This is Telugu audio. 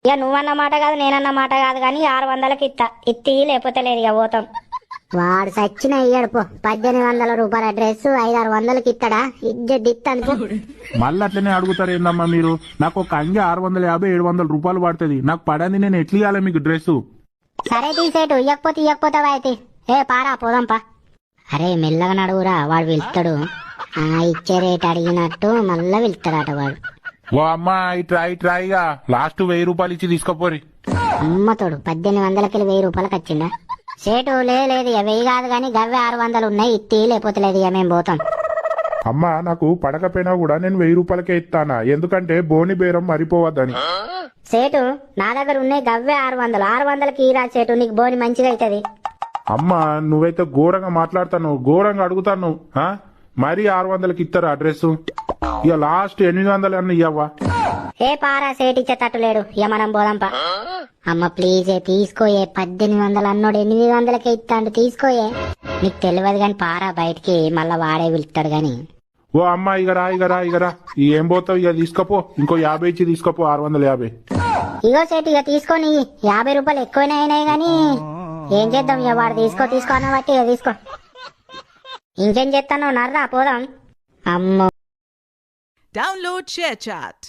ఇక నువ్వన్న మాట కాదు నేనన్న మాట కాదు కానీ 600కి ఇత్తి లేకపోతే లేదు ఇక పోతాం. వాడు సచ్చిన ఇయ్యాడు పో. 1800 రూపాయల డ్రెస్ 500-600కి ఇస్తాడా? ఇజ్జత్ ఇస్తాను. మళ్ళీ అట్లనే అడుగుతారు ఏందమ్మా మీరు? నాకు ఒక అంగి 650-700 రూపాయలు పడుతుంది. నాకు పడని నేను ఎట్లా ఇవ్వాలి మీకు డ్రెస్? సరే తీసేటు ఇయ్యకపోతావా అయితే? ఏ పారా పోదాంపా. అరే మెల్లగా నడువురా, వాడు వెళ్తాడు. ఇచ్చే రేట్ అడిగినట్టు మళ్ళా వెళ్తాడట వాడు. ఓ అమ్మా ఇట్రాయిగా లాస్ట్ 1000 రూపాయలు ఇచ్చి తీసుకోపోరి. అమ్మతోడు 1800కి 1000 రూపాయలకి వచ్చిందా? సేటు లేదు 1000 కాదు కానీ గవ్వే 600 ఉన్నాయి, ఇత్తి లేకపోతే లేదు ఇక మేము పోతాం. అమ్మా నాకు పడకపోయినా కూడా నేను 1000 రూపాయలకే ఇస్తానా, ఎందుకంటే బోని బేరం మరిపోవద్దని. సేటు నా దగ్గర ఉన్నాయి గవ్వే 600కి ఈరా సేటు, నీకు బోని మంచిగా అవుతుంది. అమ్మా నువ్వైతే ఘోరంగా మాట్లాడతాను, ఘోరంగా అడుగుతాను. మరీ 600కి ఇస్తారా డ్రెస్? ఇక లాస్ట్ 800 అన్న ఇవ్వవా? ఏ పారా సేటు ఇచ్చేటట్టు లేడు, ఇక మనం పోదాంపా. అమ్మ ప్లీజే తీసుకోయే, 1800 అన్నోడు 800కే ఇస్తాడు, తీసుకోయే. నీకు తెలియదు గాని పారా బయటికి, మళ్ళా వాడే వెళ్తాడు గాని. ఓ అమ్మా ఇగరా ఏం పోతావు? ఇక తీసుకోపో, ఇంకో 50 ఇచ్చి తీసుకోపో. 650. ఇగో సేటు ఇక తీసుకొని 50 రూపాయలు ఎక్కువనే అయినాయి గాని ఏం చేద్దాం, ఇక వాడు తీసుకో అన్న బట్టి ఇక తీసుకో. ఇంకేం చేస్తాను నర్రా, పోదాం. అమ్మో Download ShareChat.